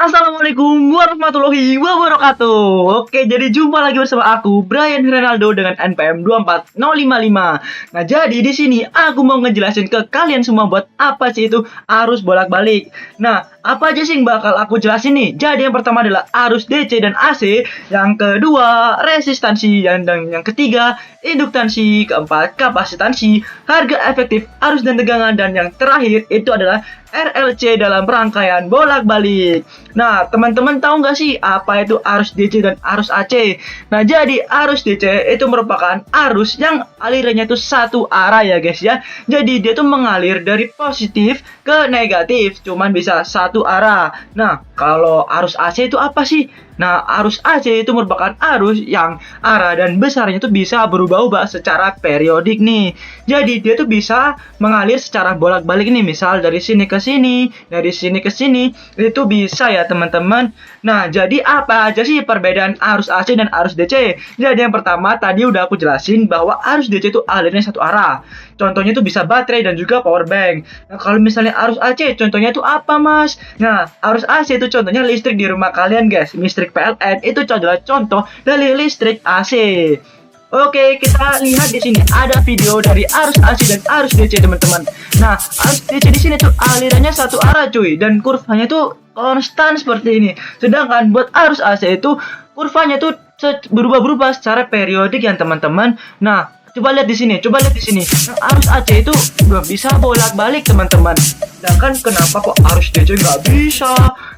Assalamualaikum warahmatullahi wabarakatuh. Oke, jadi jumpa lagi bersama aku Brian Ronaldo dengan NPM 24055. Nah, jadi di sini aku mau ngejelasin ke kalian semua buat apa sih itu arus bolak-balik. Nah, apa aja sih yang bakal aku jelasin nih? Jadi yang pertama adalah arus DC dan AC, yang kedua resistansi, dan yang ketiga induktansi, keempat kapasitansi, harga efektif arus dan tegangan, dan yang terakhir itu adalah RLC dalam rangkaian bolak-balik. Nah, teman-teman tahu nggak sih apa itu arus DC dan arus AC? Nah, jadi arus DC itu merupakan arus yang alirannya itu satu arah ya guys ya. Jadi dia tuh mengalir dari positif ke negatif, cuman bisa satu arah. Nah, kalau arus AC itu apa sih? Nah, arus AC itu merupakan arus yang arah dan besarnya itu bisa berubah-ubah secara periodik nih. Jadi dia tuh bisa mengalir secara bolak-balik nih, misal dari sini ke sini, dari sini ke sini, itu bisa ya teman-teman. Nah, jadi apa aja sih perbedaan arus AC dan arus DC? Jadi yang pertama tadi udah aku jelasin bahwa arus DC itu alirnya satu arah. Contohnya itu bisa baterai dan juga power bank. Nah, kalau misalnya arus AC, contohnya itu apa, Mas? Nah, arus AC itu contohnya listrik di rumah kalian, guys. Listrik PLN itu adalah contoh dari listrik AC. Oke, kita lihat di sini ada video dari arus AC dan arus DC, teman-teman. Nah, arus DC di sini tuh alirannya satu arah, cuy, dan kurvanya tuh konstan seperti ini. Sedangkan buat arus AC itu kurvanya tuh berubah-berubah secara periodik ya, teman-teman. Nah, coba lihat di sini, Nah, arus AC itu nggak bisa bolak-balik, teman-teman. Sedangkan kenapa kok arus DC nggak bisa?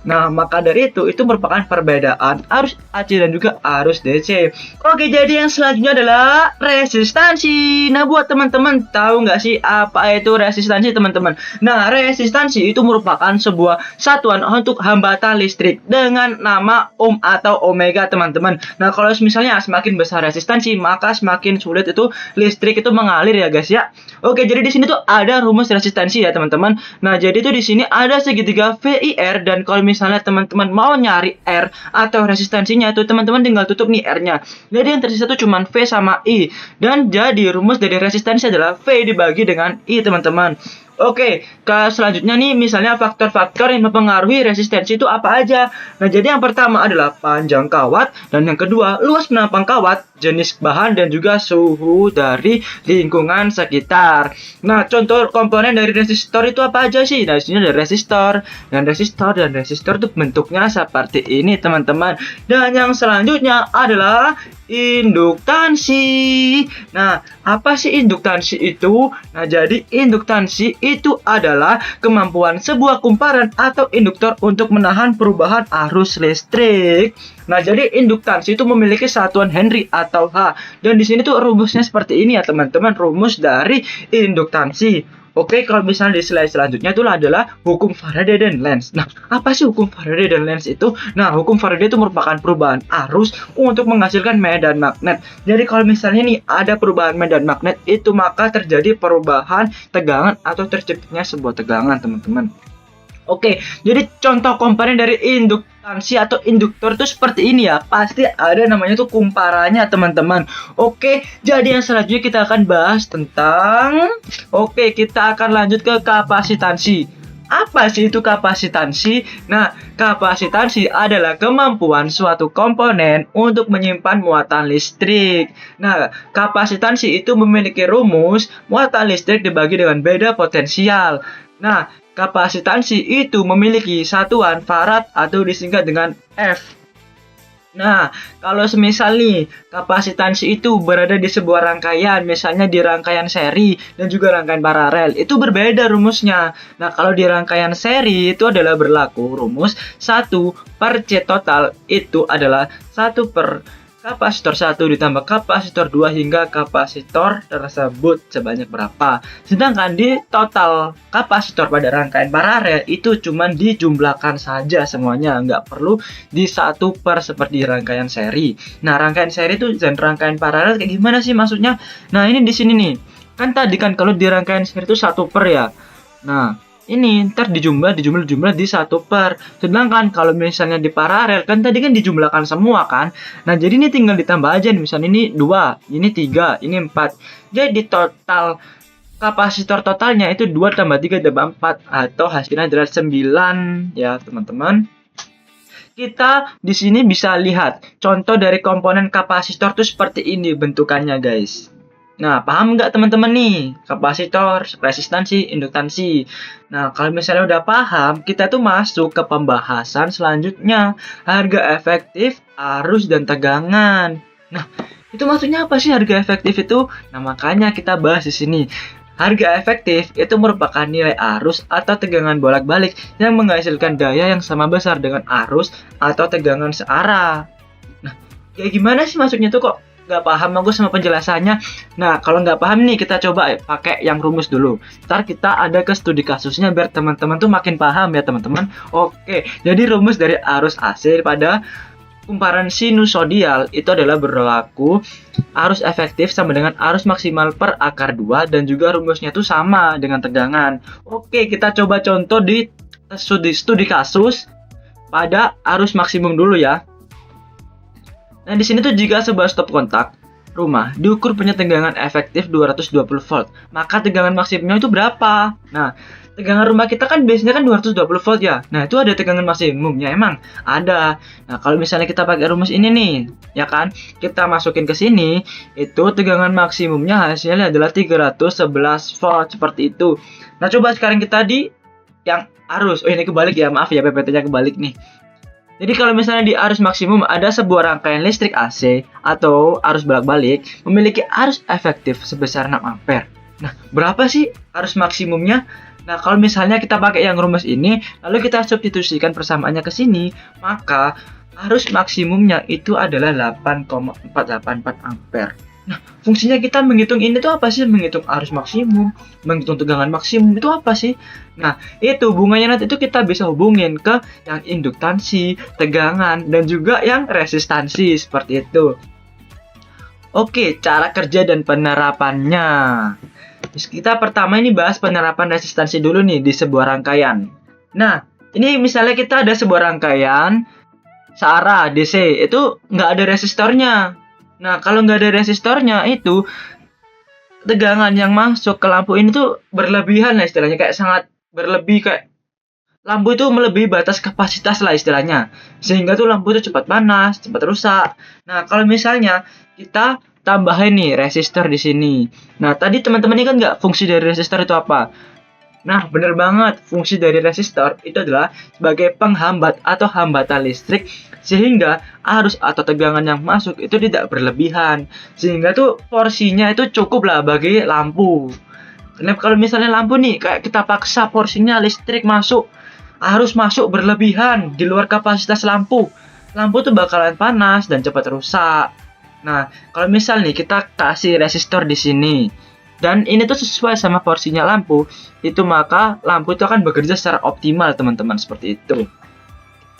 Nah, maka dari itu merupakan perbedaan arus AC dan juga arus DC. Oke, jadi yang selanjutnya adalah resistansi. Nah, buat teman-teman tahu nggak sih apa itu resistansi, teman-teman? Nah, resistansi itu merupakan sebuah satuan untuk hambatan listrik dengan nama ohm atau omega, teman-teman. Nah, kalau misalnya semakin besar resistansi, maka semakin sulit itu listrik itu mengalir ya, guys ya. Oke, jadi di sini tuh ada rumus resistansi ya, teman-teman. Nah, jadi tuh di sini ada segitiga VIR, dan kalau misalnya teman-teman mau nyari R atau resistansinya itu teman-teman tinggal tutup nih R-nya. Jadi yang tersisa tuh cuma V sama I. Dan jadi rumus dari resistansi adalah V dibagi dengan I, teman-teman. Oke, ke selanjutnya nih misalnya faktor-faktor yang mempengaruhi resistensi itu apa aja. Nah, jadi yang pertama adalah panjang kawat, dan yang kedua luas penampang kawat, jenis bahan, dan juga suhu dari lingkungan sekitar. Nah, contoh komponen dari resistor itu apa aja sih? Nah, di sini ada resistor itu bentuknya seperti ini, teman-teman. Dan yang selanjutnya adalah induktansi. Nah, apa sih induktansi itu? Nah, jadi induktansi itu adalah kemampuan sebuah kumparan atau induktor untuk menahan perubahan arus listrik. Nah, jadi induktansi itu memiliki satuan Henry atau H. Dan di sini tuh rumusnya seperti ini ya, teman-teman, rumus dari induktansi. Oke, kalau misalnya di slide selanjutnya itu adalah hukum Faraday dan Lenz. Nah, apa sih hukum Faraday dan Lenz itu? Nah, hukum Faraday itu merupakan perubahan arus untuk menghasilkan medan magnet. Jadi kalau misalnya nih ada perubahan medan magnet itu, maka terjadi perubahan tegangan atau terciptanya sebuah tegangan, teman-teman. Oke, jadi contoh komponen dari induktansi atau induktor itu seperti ini ya. Pasti ada namanya tuh kumparannya, teman-teman. Oke, jadi yang selanjutnya kita akan bahas tentang kita akan lanjut ke kapasitansi. Apa sih itu kapasitansi? Nah, kapasitansi adalah kemampuan suatu komponen untuk menyimpan muatan listrik. Nah, kapasitansi itu memiliki rumus muatan listrik dibagi dengan beda potensial. Nah, kapasitansi itu memiliki satuan farad atau disingkat dengan F. Nah, kalau semisal nih kapasitansi itu berada di sebuah rangkaian, misalnya di rangkaian seri dan juga rangkaian paralel, itu berbeda rumusnya. Nah, kalau di rangkaian seri itu adalah berlaku rumus 1 per C total itu adalah 1 per kapasitor 1 ditambah kapasitor 2 hingga kapasitor tersebut sebanyak berapa. Sedangkan di total kapasitor pada rangkaian paralel itu cuma dijumlahkan saja semuanya, nggak perlu di 1 per seperti rangkaian seri. Nah, rangkaian seri itu dan rangkaian paralel kayak gimana sih maksudnya? Nah, ini di sini nih. Kan tadi kan kalau di rangkaian seri itu 1 per ya. Nah, ini ntar dijumlah di 1 per. Sedangkan kalau misalnya di paralel kan tadi kan dijumlahkan semua kan. Nah, jadi ini tinggal ditambah aja nih. Misalnya ini 2, ini 3, ini 4. Jadi total kapasitor totalnya itu 2 tambah 3 tambah 4 atau hasilnya adalah 9 ya, teman-teman. Kita di sini bisa lihat contoh dari komponen kapasitor tuh seperti ini bentukannya, guys. Nah, paham nggak teman-teman nih? Kapasitor, resistansi, induktansi. Nah, kalau misalnya udah paham, kita tuh masuk ke pembahasan selanjutnya. Harga efektif, arus, dan tegangan. Nah, itu maksudnya apa sih harga efektif itu? Nah, makanya kita bahas di sini. Harga efektif itu merupakan nilai arus atau tegangan bolak-balik yang menghasilkan daya yang sama besar dengan arus atau tegangan searah. Nah, kayak gimana sih maksudnya tuh kok? Nggak paham aku sama penjelasannya. Nah, kalau nggak paham nih kita coba pakai yang rumus dulu. Ntar kita ada ke studi kasusnya biar teman-teman tuh makin paham ya teman-teman. Oke, jadi rumus dari arus AC pada kumparan sinusodial itu adalah berlaku arus efektif sama dengan arus maksimal per akar 2 dan juga rumusnya tuh sama dengan tegangan. Oke, kita coba contoh di studi kasus pada arus maksimum dulu ya. Nah, di sini tuh jika sebuah stop kontak rumah diukur punya tegangan efektif 220 volt, maka tegangan maksimumnya itu berapa? Nah, tegangan rumah kita kan biasanya kan 220 volt ya. Nah, itu ada tegangan maksimumnya emang? Ada. Nah, kalau misalnya kita pakai rumus ini nih, ya kan? Kita masukin ke sini, itu tegangan maksimumnya hasilnya adalah 311 volt seperti itu. Nah, coba sekarang kita di yang arus. Oh, ini kebalik ya. Maaf ya, PPT-nya kebalik nih. Jadi kalau misalnya di arus maksimum ada sebuah rangkaian listrik AC atau arus bolak-balik memiliki arus efektif sebesar 6 ampere. Nah, berapa sih arus maksimumnya? Nah, kalau misalnya kita pakai yang rumus ini, lalu kita substitusikan persamaannya ke sini, maka arus maksimumnya itu adalah 8,484 ampere. Nah, fungsinya kita menghitung ini tuh apa sih? Menghitung arus maksimum, menghitung tegangan maksimum itu apa sih? Nah, itu hubungannya nanti itu kita bisa hubungin ke yang induktansi, tegangan, dan juga yang resistansi seperti itu. Oke, cara kerja dan penerapannya. Kita pertama ini bahas penerapan resistansi dulu nih di sebuah rangkaian. Nah, ini misalnya kita ada sebuah rangkaian searah DC, itu nggak ada resistornya. Nah, kalau nggak ada resistornya itu tegangan yang masuk ke lampu ini tuh berlebihan lah istilahnya, kayak sangat berlebih, kayak lampu itu melebihi batas kapasitas lah istilahnya, sehingga tuh lampu itu cepat panas, cepat rusak. Nah, kalau misalnya kita tambahin nih resistor di sini. Nah, tadi teman-teman ini kan nggak fungsi dari resistor itu apa? Nah, bener banget, fungsi dari resistor itu adalah sebagai penghambat atau hambatan listrik sehingga arus atau tegangan yang masuk itu tidak berlebihan, sehingga tuh porsinya itu cukup lah bagi lampu. Karena kalau misalnya lampu nih kayak kita paksa porsinya listrik masuk, arus masuk berlebihan di luar kapasitas lampu tuh bakalan panas dan cepat rusak. Nah, kalau misal nih kita kasih resistor di sini dan ini tuh sesuai sama porsinya lampu, itu maka lampu itu akan bekerja secara optimal teman-teman, seperti itu.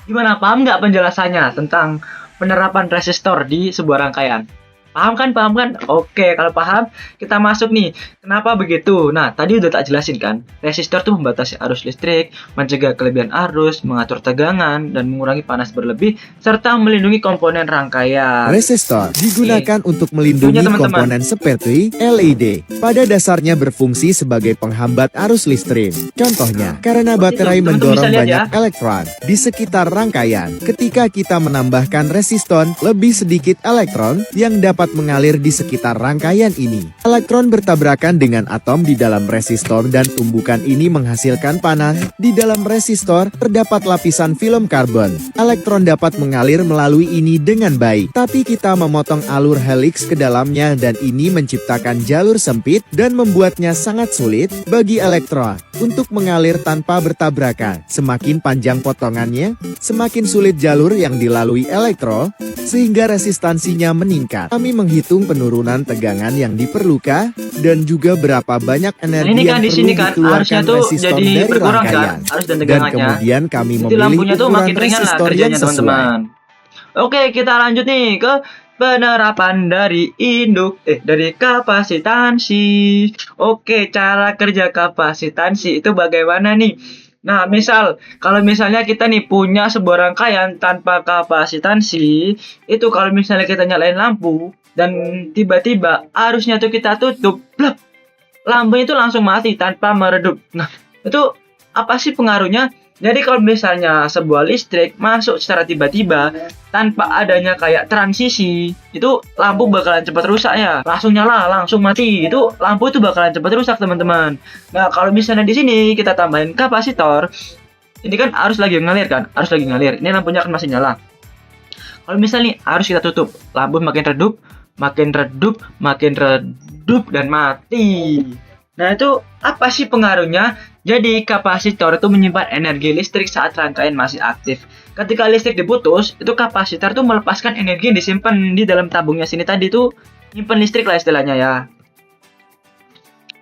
Gimana, paham nggak penjelasannya tentang penerapan resistor di sebuah rangkaian? Paham kan? Paham kan? Oke, kalau paham, kita masuk nih. Kenapa begitu? Nah, tadi udah tak jelasin kan? Resistor tuh membatasi arus listrik, mencegah kelebihan arus, mengatur tegangan, dan mengurangi panas berlebih, serta melindungi komponen rangkaian. Resistor digunakan untuk melindungi komponen seperti LED. Pada dasarnya berfungsi sebagai penghambat arus listrik. Contohnya, karena baterai mendorong banyak elektron di sekitar rangkaian. Ketika kita menambahkan resistor, lebih sedikit elektron yang dapat mengalir di sekitar rangkaian ini. Elektron bertabrakan dengan atom di dalam resistor dan tumbukan ini menghasilkan panas. Di dalam resistor terdapat lapisan film karbon. Elektron dapat mengalir melalui ini dengan baik, tapi kita memotong alur helix ke dalamnya dan ini menciptakan jalur sempit dan membuatnya sangat sulit bagi elektron untuk mengalir tanpa bertabrakan. Semakin panjang potongannya, semakin sulit jalur yang dilalui elektron, sehingga resistansinya meningkat. Kami menghitung penurunan tegangan yang diperlukan dan juga berapa banyak energi ini kan yang di perlu sini kan dikeluarkan arusnya tuh resistor jadi dari berkurang kan, rangkaian. arus dan Dan tegangannya. kemudian kami Jadi memilih lampunya tuh ukuran makin ringan lah resistor yang kerjanya sesuai. teman-teman. Oke, kita lanjut nih ke penerapan dari dari kapasitansi. Oke, cara kerja kapasitansi itu bagaimana nih? Nah, kalau misalnya kita nih punya sebuah rangkaian tanpa kapasitansi, itu kalau misalnya kita nyalain lampu dan tiba-tiba arusnya tuh kita tutup, lampunya itu langsung mati tanpa meredup. Nah, itu apa sih pengaruhnya? Jadi kalau misalnya sebuah listrik masuk secara tiba-tiba tanpa adanya kayak transisi, itu lampu bakalan cepat rusak ya. Langsung nyala, langsung mati. Itu lampu itu bakalan cepat rusak, teman-teman. Nah, kalau misalnya di sini kita tambahin kapasitor, ini kan arus lagi ngalir kan? Arus lagi ngalir. Ini lampunya kan masih nyala. Kalau misalnya arus kita tutup, lampu makin redup, makin redup, makin redup dan mati. Nah, itu apa sih pengaruhnya? Jadi, kapasitor itu menyimpan energi listrik saat rangkaian masih aktif. Ketika listrik diputus, itu kapasitor itu melepaskan energi yang disimpan di dalam tabungnya sini tadi itu nyimpan listrik lah istilahnya ya.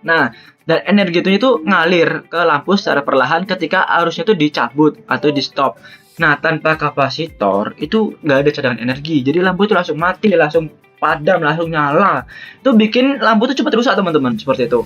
Nah, dan energi itu ngalir ke lampu secara perlahan ketika arusnya itu dicabut atau di stop. Nah, tanpa kapasitor itu nggak ada cadangan energi. Jadi lampu itu langsung mati, langsung padam, langsung nyala. Itu bikin lampu itu cepat rusak, teman-teman. Seperti itu.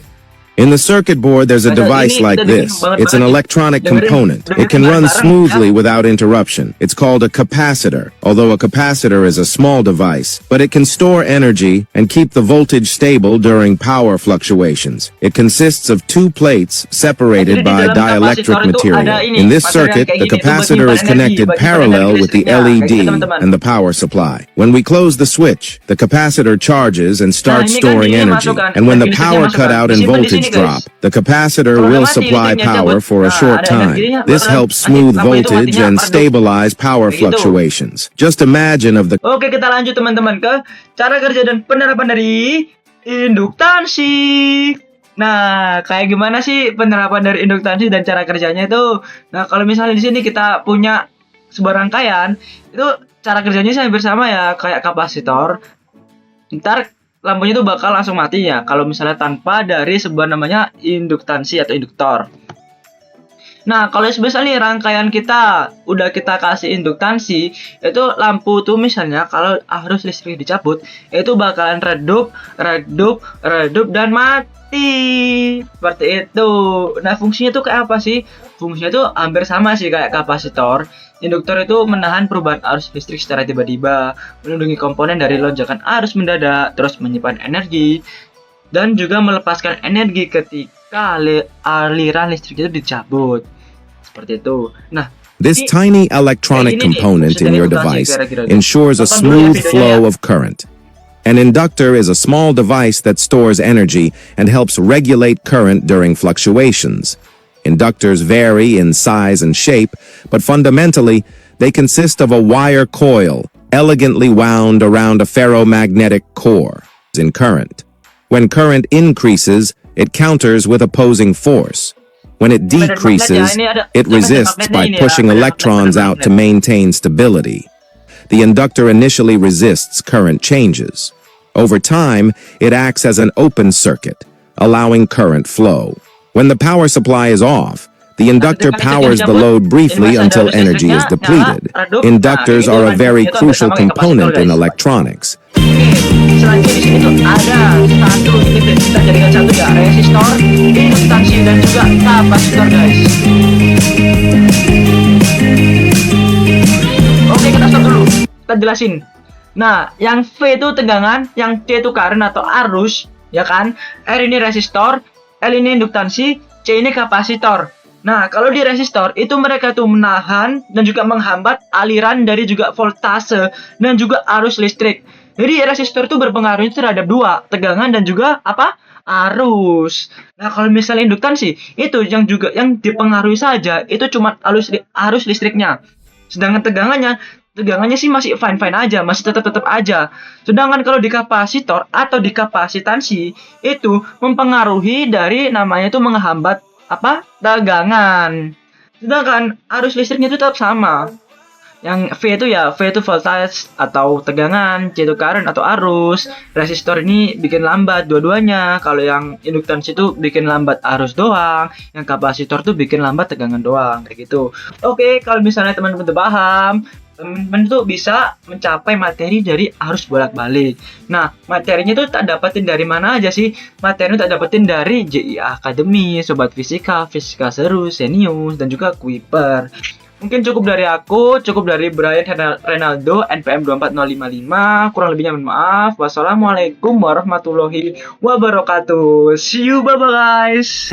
In the circuit board, there's a device like this. It's an electronic component. It can run smoothly without interruption. It's called a capacitor, although a capacitor is a small device, but it can store energy and keep the voltage stable during power fluctuations. It consists of two plates separated by dielectric material. In this circuit, the capacitor is connected parallel with the LED and the power supply. When we close the switch, the capacitor charges and starts storing energy, and when the power cut out and voltage drop, the capacitor will supply power for a short time. This helps smooth voltage and stabilize power fluctuations. Just imagine of the... Oke, kita lanjut teman-teman ke cara kerja dan penerapan dari induktansi. Nah, kayak gimana sih penerapan dari induktansi dan cara kerjanya itu? Nah, kalau misalnya di sini kita punya sebuah rangkaian, itu cara kerjanya sih hampir sama ya, kayak kapasitor. Ntar lampunya itu bakal langsung mati ya kalau misalnya tanpa dari sebuah namanya induktansi atau induktor. Nah, kalau misalnya rangkaian kita udah kita kasih induktansi, itu lampu tuh misalnya kalau arus listrik dicabut, itu bakalan redup, redup, redup dan mati. Seperti itu. Nah, fungsinya tuh kayak apa sih? Fungsinya tuh hampir sama sih kayak kapasitor. Induktor itu menahan perubahan arus listrik secara tiba-tiba, melindungi komponen dari lonjakan arus mendadak, terus menyimpan energi, dan juga melepaskan energi ketika aliran listrik itu dicabut. Seperti itu. Nah, this tiny electronic component in your device ensures a smooth flow of current. An inductor is a small device that stores energy and helps regulate current during fluctuations. Inductors vary in size and shape, but fundamentally, they consist of a wire coil, elegantly wound around a ferromagnetic core in current. When current increases, it counters with opposing force. When it decreases, it resists by pushing electrons out to maintain stability. The inductor initially resists current changes. Over time, it acts as an open circuit, allowing current flow. When the power supply is off, the inductor powers the load briefly until energy is depleted. Inductors are a very crucial component in electronics. Selanjutnya di sini tuh ada satu titik, kita jadikan satu ya, resistor, induktansi dan juga kapasitor, guys. Oke, kita stop dulu. Kita jelasin. Nah, yang V itu tegangan, yang C itu current atau arus, ya kan? R ini resistor, L ini induktansi, C ini kapasitor. Nah, kalau di resistor itu mereka tuh menahan dan juga menghambat aliran dari juga voltase dan juga arus listrik. Jadi resistor itu berpengaruh terhadap dua, tegangan dan juga apa? Arus. Nah, kalau misalnya induktansi itu yang dipengaruhi saja itu cuma arus listriknya. Sedangkan tegangannya sih masih fine aja, masih tetap aja. Sedangkan kalau di kapasitor atau di kapasitansi itu mempengaruhi dari namanya itu menghambat apa? Tegangan. Sedangkan arus listriknya itu tetap sama. Yang V itu voltage atau tegangan, C itu current atau arus. Resistor ini bikin lambat dua-duanya. Kalau yang induktansi itu bikin lambat arus doang, yang kapasitor tuh bikin lambat tegangan doang, kayak gitu. Oke, kalau misalnya teman-teman udah paham, teman-teman tuh bisa mencapai materi dari arus bolak-balik. Nah, materinya tuh tak dapetin dari mana aja sih? Materinya tak dapetin dari JIA Academy, Sobat Fisika, Fisika Seru, Senius, dan juga Kuiper. Mungkin cukup dari aku, cukup dari Brian Renaldo, NPM 24055. Kurang lebihnya mohon maaf. Wassalamualaikum warahmatullahi wabarakatuh. See you, bye-bye guys.